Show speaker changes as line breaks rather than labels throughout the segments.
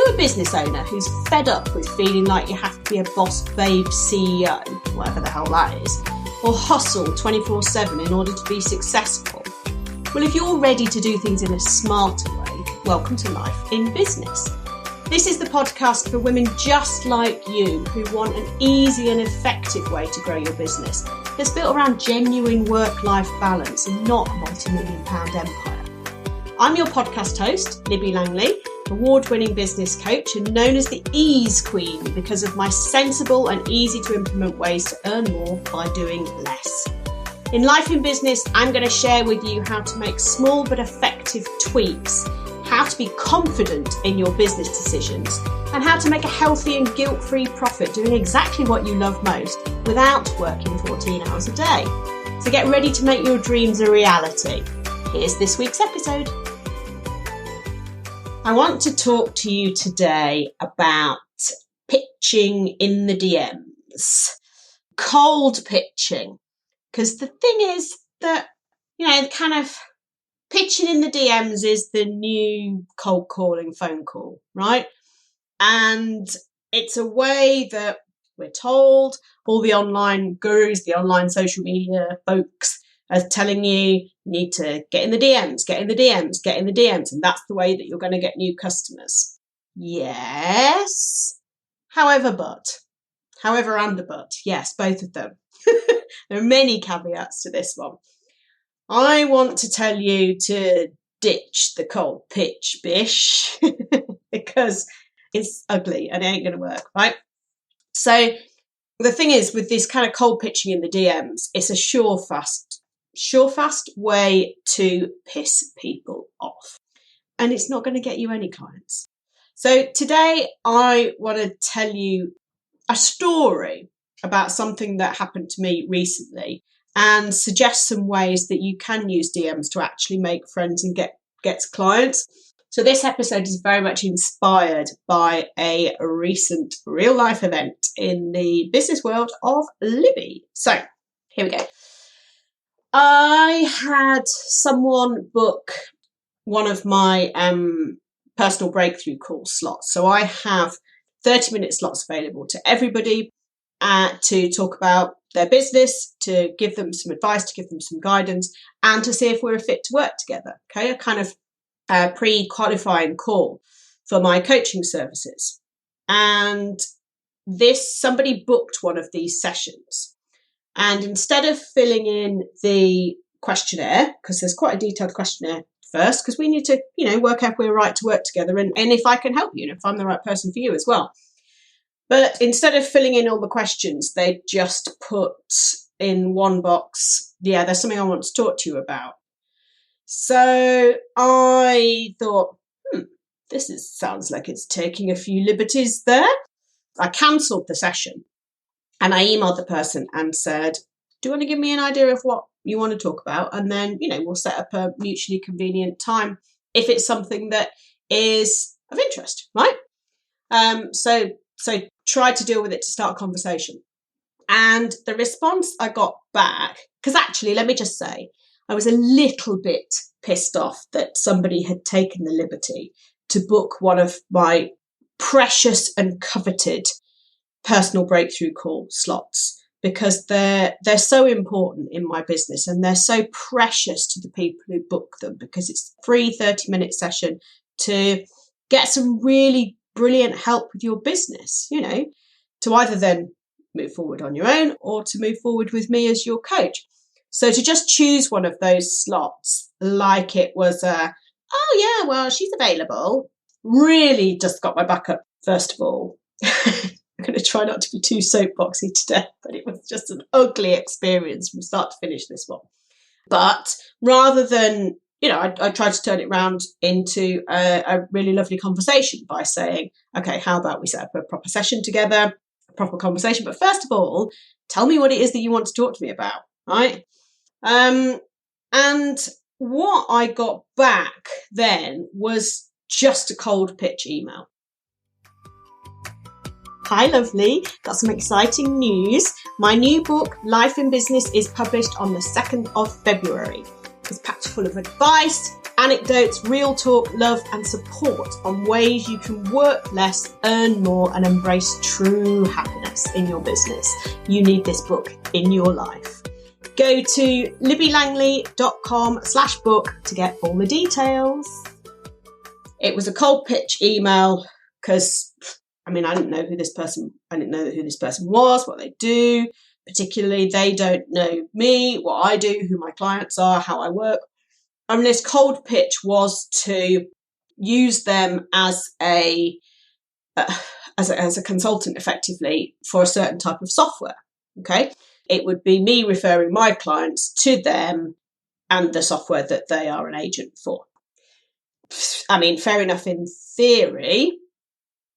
you a business owner who's fed up with feeling like you have to be a boss babe CEO, whatever the hell that is, or hustle 24/7 in order to be successful? Well, if you're ready to do things in a smarter way, welcome to Life in Business. This is the podcast for women just like you who want an easy and effective way to grow your business that's built around genuine work-life balance and not a multi-million-pound empire. I'm your podcast host, Libby Langley, award-winning business coach and known as the Ease Queen because of my sensible and easy-to-implement ways to earn more by doing less. In Life in Business, I'm going to share with you how to make small but effective tweaks, how to be confident in your business decisions, and how to make a healthy and guilt-free profit doing exactly what you love most without working 14 hours a day. So get ready to make your dreams a reality. Here's this week's episode. I want to talk to you today about pitching in the DMs, cold pitching, because the thing is that, kind of pitching in the DMs is the new cold calling phone call, right? And it's a way that we're told all the online gurus, the online social media folks are telling you need to get in the DMs, get in the DMs, get in the DMs. And that's the way that you're going to get new customers. Yes. However, and but, yes, both of them. There are many caveats to this one. I want to tell you to ditch the cold pitch, bish, because it's ugly and it ain't going to work, right? So the thing is, with this kind of cold pitching in the DMs, it's a sure fast way to piss people off. And it's not going to get you any clients. So today I want to tell you a story about something that happened to me recently and suggest some ways that you can use DMs to actually make friends and get clients. So this episode is very much inspired by a recent real life event in the business world of Libby. So here we go. I had someone book one of my personal breakthrough call slots. So I have 30-minute slots available to everybody to talk about their business, to give them some advice, to give them some guidance, and to see if we're a fit to work together. Okay, a kind of pre-qualifying call for my coaching services. And somebody booked one of these sessions. And instead of filling in the questionnaire, because there's quite a detailed questionnaire first, because we need to, work out if we're right to work together and if I can help you and if I'm the right person for you as well. But instead of filling in all the questions, they just put in one box, there's something I want to talk to you about. So I thought, sounds like it's taking a few liberties there. I cancelled the session and I emailed the person and said, do you want to give me an idea of what you want to talk about? And then, we'll set up a mutually convenient time if it's something that is of interest, right? So try to deal with it to start a conversation. And the response I got back, because actually, let me just say, I was a little bit pissed off that somebody had taken the liberty to book one of my precious and coveted personal breakthrough call slots, because they're so important in my business and they're so precious to the people who book them, because it's a free 30-minute session to get some really brilliant help with your business, to either then move forward on your own or to move forward with me as your coach. So to just choose one of those slots like it was she's available, really just got my back up, first of all. I'm going to try not to be too soapboxy today, but it was just an ugly experience from start to finish, this one. But rather than, I tried to turn it around into a really lovely conversation by saying, okay, how about we set up a proper session together, a proper conversation. But first of all, tell me what it is that you want to talk to me about, right? And what I got back then was just a cold pitch email. Hi, lovely. Got some exciting news. My new book, Life in Business, is published on the 2nd of February. It's packed full of advice, anecdotes, real talk, love and support on ways you can work less, earn more and embrace true happiness in your business. You need this book in your life. Go to libbylangley.com/book to get all the details. It was a cold pitch email because, I didn't know who this person was, what they do. Particularly, they don't know me, what I do, who my clients are, how I work. And this cold pitch was to use them as a consultant effectively for a certain type of software. Okay. It would be me referring my clients to them and the software that they are an agent for. Fair enough in theory,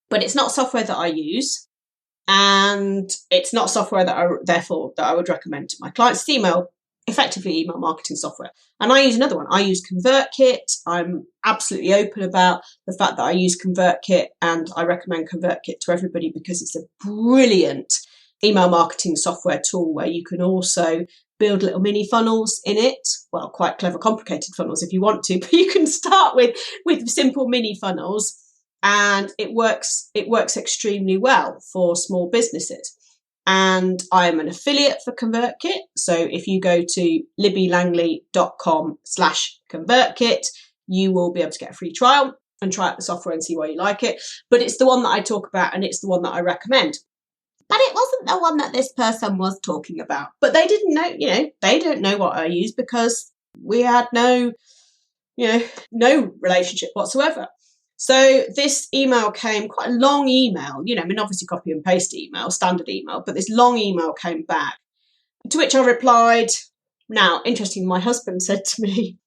but it's not software that I use. And it's not software that I would recommend to my clients. It's effectively email marketing software. And I use another one. I use ConvertKit. I'm absolutely open about the fact that I use ConvertKit, and I recommend ConvertKit to everybody because it's a brilliant email marketing software tool where you can also build little mini funnels in it. Well, quite clever, complicated funnels if you want to, but you can start with simple mini funnels. And it works extremely well for small businesses. And I'm an affiliate for ConvertKit. So if you go to libbylangley.com/ConvertKit, you will be able to get a free trial and try out the software and see why you like it. But it's the one that I talk about and it's the one that I recommend. But it wasn't the one that this person was talking about. But they didn't know, they don't know what I use because we had no relationship whatsoever. So this email came, quite a long email, obviously copy and paste email, standard email, but this long email came back, to which I replied. Now, interesting, my husband said to me,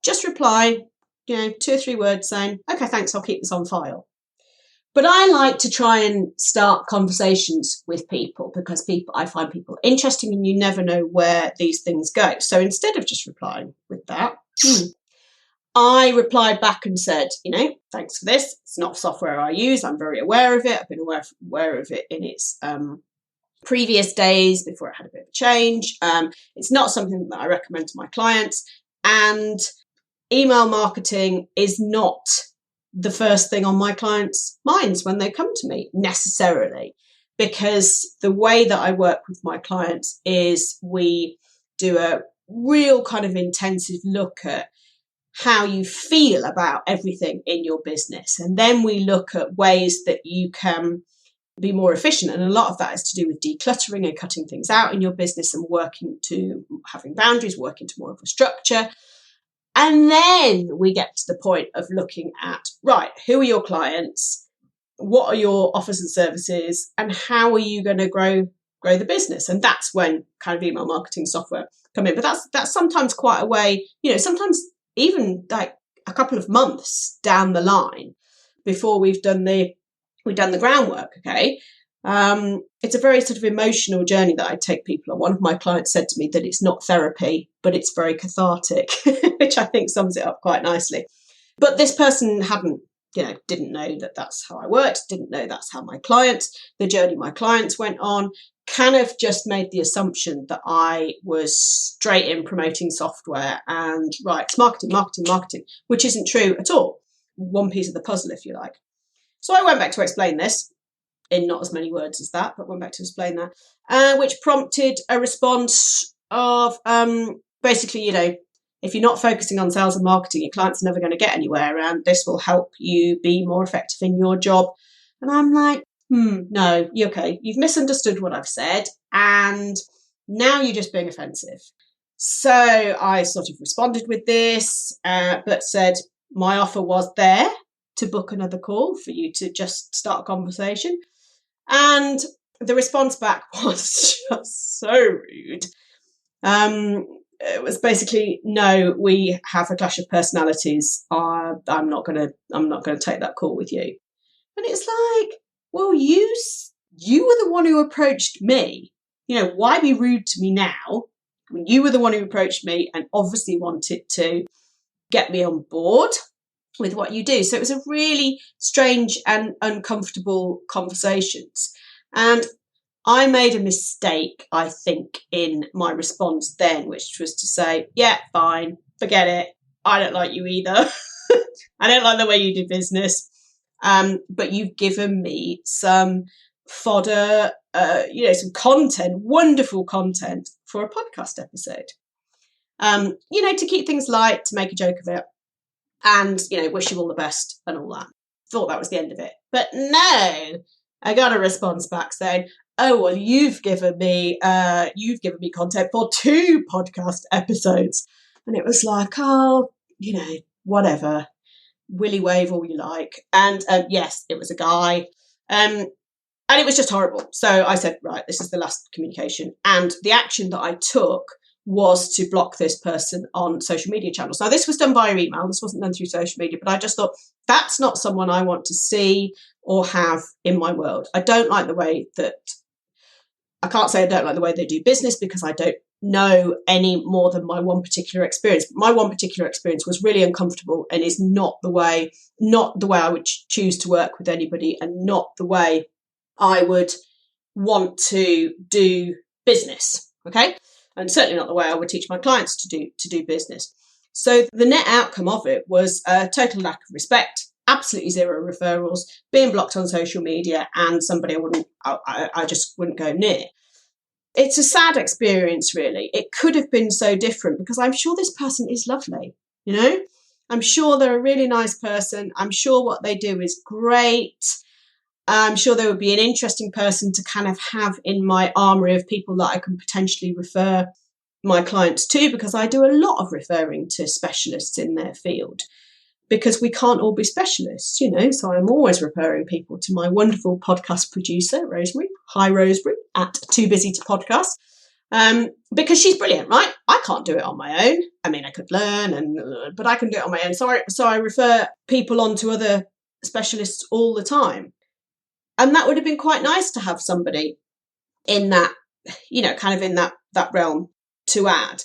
just reply, 2 or 3 words saying, okay, thanks, I'll keep this on file. But I like to try and start conversations with people because I find people interesting and you never know where these things go. So instead of just replying with that, I replied back and said, thanks for this. It's not software I use. I'm very aware of it. I've been aware of it in its previous days before it had a bit of a change. It's not something that I recommend to my clients. And email marketing is not the first thing on my clients' minds when they come to me necessarily, because the way that I work with my clients is we do a real kind of intensive look at how you feel about everything in your business. And then we look at ways that you can be more efficient. And a lot of that is to do with decluttering and cutting things out in your business and having boundaries, working to more of a structure. And then we get to the point of looking at, right, who are your clients? What are your offers and services? And how are you going to grow the business? And that's when kind of email marketing software come in. But that's sometimes quite a way, sometimes even like a couple of months down the line before we've done the groundwork. Okay. It's a very sort of emotional journey that I take people on. One of my clients said to me that it's not therapy, but it's very cathartic, which I think sums it up quite nicely. But this person didn't know that that's how I worked, didn't know that's how the journey my clients went on, kind of just made the assumption that I was straight in promoting software and it's marketing, which isn't true at all. One piece of the puzzle, if you like. So I went back to explain this in not as many words as that, but went back to explain that, which prompted a response of basically, if you're not focusing on sales and marketing, your clients are never going to get anywhere, and this will help you be more effective in your job. And I'm like, no, you're okay. You've misunderstood what I've said, and now you're just being offensive. So I sort of responded with this, but said my offer was there to book another call for you to just start a conversation. And the response back was just so rude. It was basically, no, we have a clash of personalities. I'm not going to take that call with you. And it's like, well, you were the one who approached me. Why be rude to me now when you were the one who approached me and obviously wanted to get me on board with what you do? So it was a really strange and uncomfortable conversations. And I made a mistake, I think, in my response then, which was to say, yeah, fine, forget it. I don't like you either. I don't like the way you do business. But you've given me some fodder, some content, wonderful content for a podcast episode. To keep things light, to make a joke of it, and, wish you all the best and all that. Thought that was the end of it. But no, I got a response back saying, oh, well, you've given me content for 2 podcast episodes. And it was like, oh, whatever. Willy wave all you like. And yes, it was a guy. And it was just horrible. So I said, right, this is the last communication. And the action that I took was to block this person on social media channels. Now, this was done via email. This wasn't done through social media, but I just thought that's not someone I want to see or have in my world. I don't like the way that, I can't say I don't like the way they do business because I don't know any more than my one particular experience. My one particular experience was really uncomfortable and is not the way I would choose to work with anybody, and not the way I would want to do business. Okay. And certainly not the way I would teach my clients to do business. So the net outcome of it was a total lack of respect, absolutely 0 referrals, being blocked on social media, and somebody I just wouldn't go near. It's a sad experience, really. It could have been so different because I'm sure this person is lovely, I'm sure they're a really nice person. I'm sure what they do is great. I'm sure there would be an interesting person to kind of have in my armoury of people that I can potentially refer my clients to, because I do a lot of referring to specialists in their field, because we can't all be specialists, so I'm always referring people to my wonderful podcast producer, Rosemary. Hi, Rosemary, at Too Busy to Podcast, because she's brilliant, right? I can't do it on my own. I mean, I could learn, but I can do it on my own. So I refer people on to other specialists all the time. And that would have been quite nice to have somebody in that, kind of in that realm to add.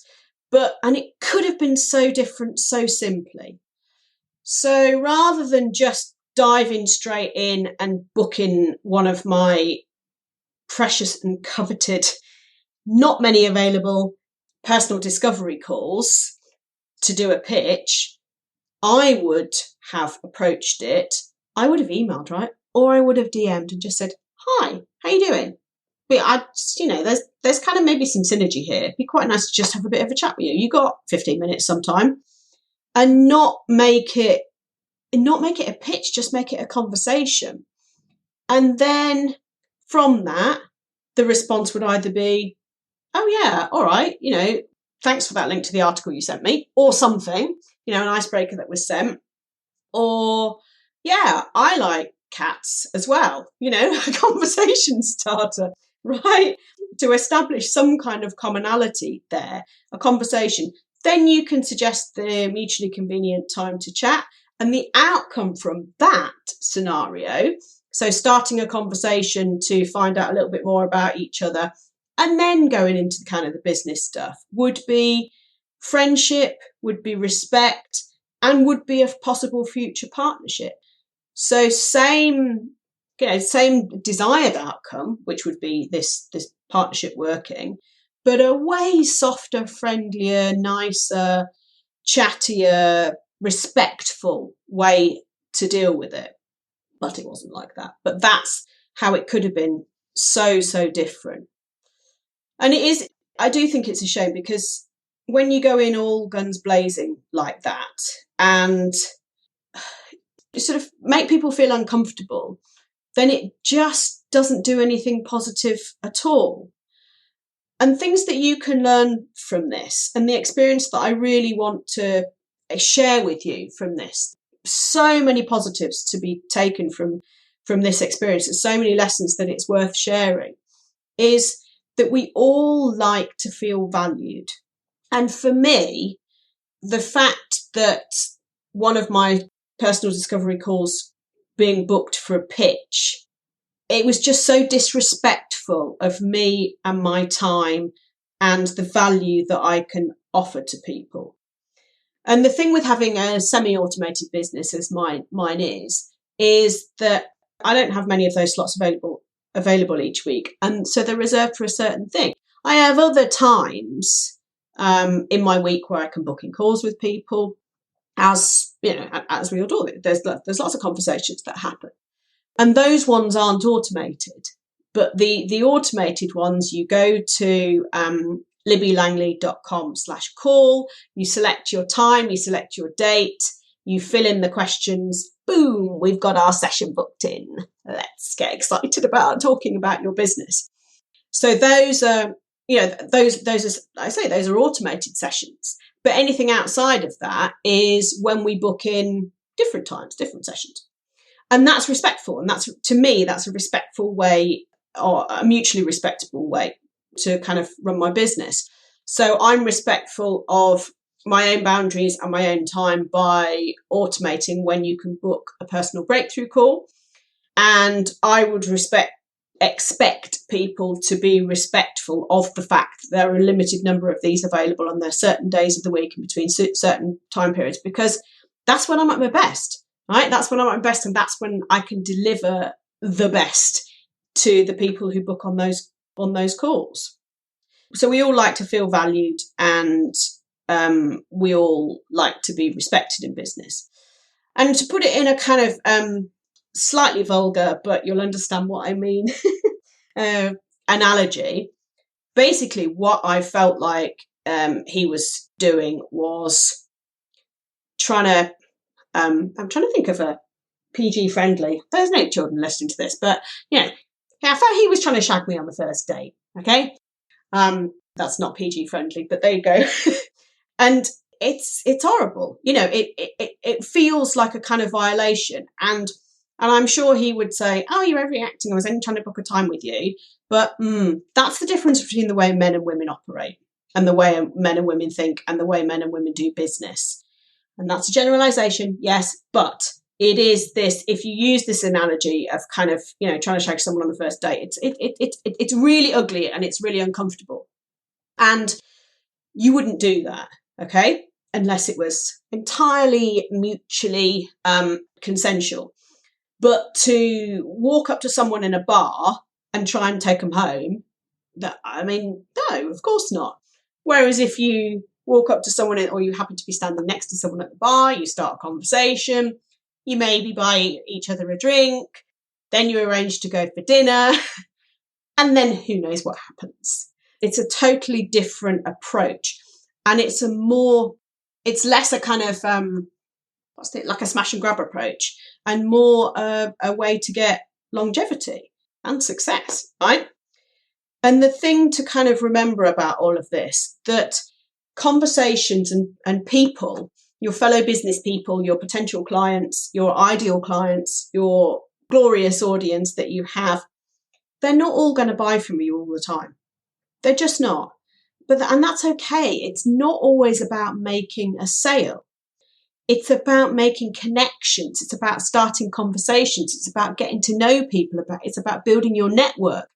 And it could have been so different, so simply. So rather than just diving straight in and booking one of my precious and coveted, not many available personal discovery calls to do a pitch, I would have approached it. I would have emailed, right? Or I would have DM'd and just said, hi, how you doing? But there's kind of maybe some synergy here. It'd be quite nice to just have a bit of a chat with you. You got 15 minutes sometime, and not make it a pitch, just make it a conversation. And then from that, the response would either be, oh yeah, all right, thanks for that link to the article you sent me, or something, an icebreaker that was sent, or yeah, I like cats as well, a conversation starter, right? To establish some kind of commonality there, a conversation. Then you can suggest the mutually convenient time to chat, and the outcome from that scenario, so starting a conversation to find out a little bit more about each other, and then going into kind of the business stuff, would be friendship, would be respect, and would be a possible future partnership. So same desired outcome, which would be this partnership working, but a way softer, friendlier, nicer, chattier, respectful way to deal with it. But it wasn't like that. But that's how it could have been so, so different. And it is, I do think it's a shame, because when you go in all guns blazing like that and sort of make people feel uncomfortable, then it just doesn't do anything positive at all. And things that you can learn from this, and the experience that I really want to share with you from this, so many positives to be taken from this experience, and so many lessons that it's worth sharing, is that we all like to feel valued. And for me, the fact that one of my personal discovery calls being booked for a pitch, it was just so disrespectful of me and my time and the value that I can offer to people. And the thing with having a semi-automated business as mine is that I don't have many of those slots available each week. And so they're reserved for a certain thing. I have other times in my week where I can book in calls with people. As you know, as we all do, there's lots of conversations that happen, and those ones aren't automated. But the automated ones, you go to libbylangley.com/call, you select your time, you select your date, you fill in the questions, boom, we've got our session booked in. Let's get excited about talking about your business. So those are, those are, I say, those are automated sessions. But anything outside of that is when we book in different times, different sessions. And that's respectful. And that's, to me, that's a respectful way, or a mutually respectable way to kind of run my business. So I'm respectful of my own boundaries and my own time by automating when you can book a personal breakthrough call. And I would expect people to be respectful of the fact that there are a limited number of these available on their certain days of the week and between certain time periods, because that's when I'm at my best, right? That's when I'm at my best, and that's when I can deliver the best to the people who book on those calls. So we all like to feel valued, and we all like to be respected in business. And to put it in a kind of slightly vulgar, but you'll understand what I mean, analogy, basically what I felt like he was doing was trying to, I'm trying to think of a PG friendly, there's no children listening to this, but I felt he was trying to shag me on the first date. Okay. That's not PG friendly, but there you go. And it's horrible. It feels like a kind of violation. And I'm sure he would say, oh, you're overreacting. I was only trying to book a time with you. But that's the difference between the way men and women operate, and the way men and women think, and the way men and women do business. And that's a generalization, yes, but it is this. If you use this analogy of kind of, trying to shag someone on the first date, it's really ugly and it's really uncomfortable. And you wouldn't do that, okay, unless it was entirely mutually consensual. But to walk up to someone in a bar and try and take them home, no, of course not. Whereas if you walk up to someone, or you happen to be standing next to someone at the bar, you start a conversation, you maybe buy each other a drink, then you arrange to go for dinner, and then who knows what happens. It's a totally different approach. And it's less a kind of, like a smash and grab approach, and more a way to get longevity and success, right? And the thing to kind of remember about all of this, that conversations and people, your fellow business people, your potential clients, your ideal clients, your glorious audience that you have, they're not all going to buy from you all the time. They're just not. And that's okay. It's not always about making a sale. It's about making connections. It's about starting conversations. It's about getting to know people. It's about building your network.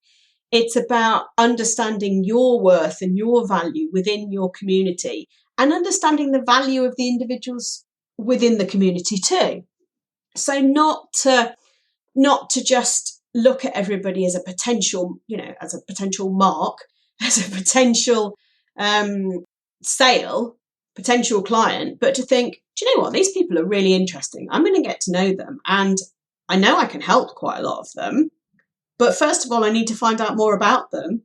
It's about understanding your worth and your value within your community, and understanding the value of the individuals within the community too. So not to just look at everybody as a potential, as a potential mark, as a potential sale, potential client, but to think, do you know what? These people are really interesting. I'm going to get to know them, and I know I can help quite a lot of them. But first of all, I need to find out more about them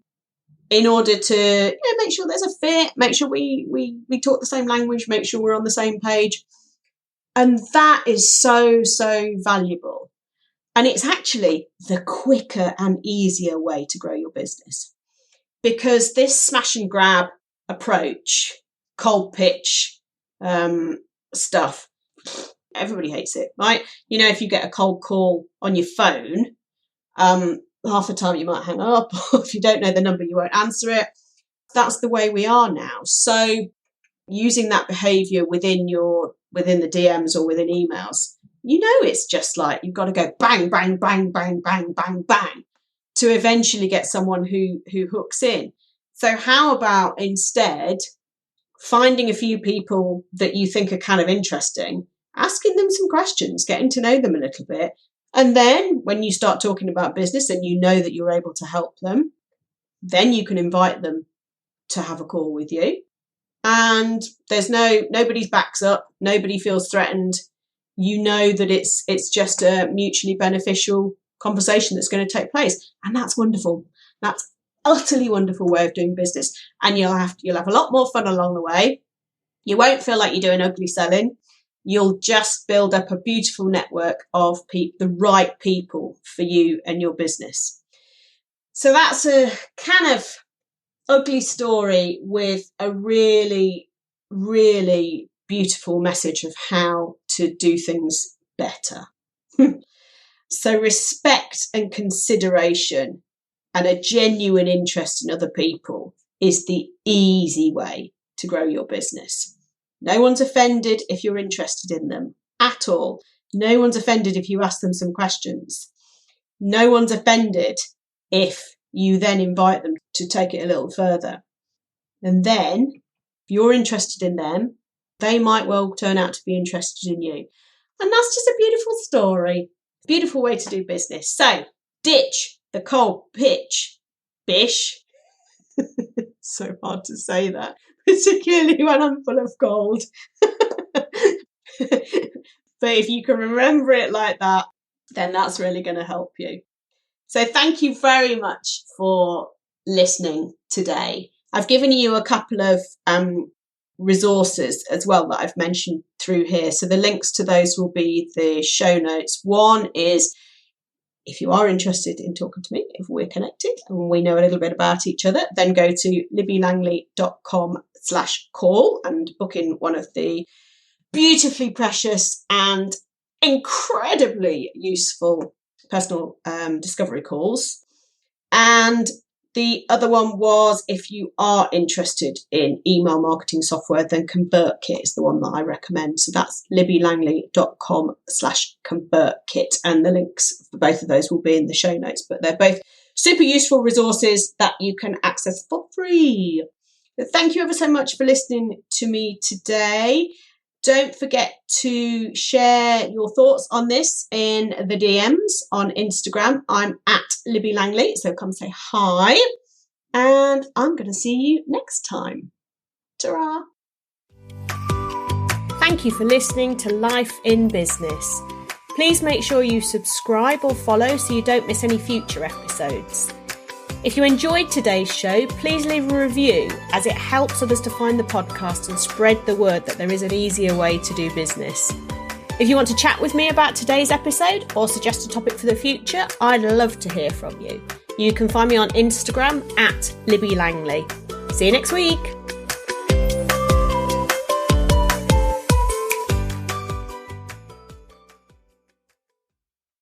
in order to make sure there's a fit, make sure we talk the same language, make sure we're on the same page. And that is so, so valuable. And it's actually the quicker and easier way to grow your business. Because this smash and grab approach, cold pitch stuff, everybody hates it, right? If you get a cold call on your phone, half the time you might hang up, or if you don't know the number, you won't answer it. That's the way we are now. So using that behavior within the DMs or within emails, it's just like you've got to go bang, bang, bang, bang, bang, bang, bang to eventually get someone who hooks in. So how about instead finding a few people that you think are kind of interesting, asking them some questions, getting to know them a little bit. And then when you start talking about business and you know that you're able to help them, then you can invite them to have a call with you. and nobody's backs up, nobody feels threatened, you know that it's just a mutually beneficial conversation that's going to take place. And that's wonderful. That's utterly wonderful way of doing business. And you'll have a lot more fun along the way. You won't feel like you're doing ugly selling. You'll just build up a beautiful network of the right people for you and your business. So that's a kind of ugly story with a really, really beautiful message of how to do things better. So respect and consideration and a genuine interest in other people is the easy way to grow your business. No one's offended if you're interested in them at all. No one's offended if you ask them some questions. No one's offended if you then invite them to take it a little further. And then, if you're interested in them, they might well turn out to be interested in you. And that's just a beautiful story. Beautiful way to do business. So, ditch the cold pitch, bish. So hard to say that, particularly when I'm full of cold. But if you can remember it like that, then that's really going to help you. So thank you very much for listening today. I've given you a couple of resources as well that I've mentioned through here. So the links to those will be the show notes. One is, if you are interested in talking to me, if we're connected and we know a little bit about each other, then go to libbylangley.com/call and book in one of the beautifully precious and incredibly useful personal discovery calls. And the other one was, if you are interested in email marketing software, then ConvertKit is the one that I recommend. So that's libbylangley.com/ConvertKit. And the links for both of those will be in the show notes, but they're both super useful resources that you can access for free. But thank you ever so much for listening to me today. Don't forget to share your thoughts on this in the DMs on Instagram. I'm at Libby Langley, so come say hi. And I'm going to see you next time. Ta-ra! Thank you for listening to Life in Business. Please make sure you subscribe or follow so you don't miss any future episodes. If you enjoyed today's show, please leave a review, as it helps others to find the podcast and spread the word that there is an easier way to do business. If you want to chat with me about today's episode or suggest a topic for the future, I'd love to hear from you. You can find me on Instagram at Libby Langley. See you next week.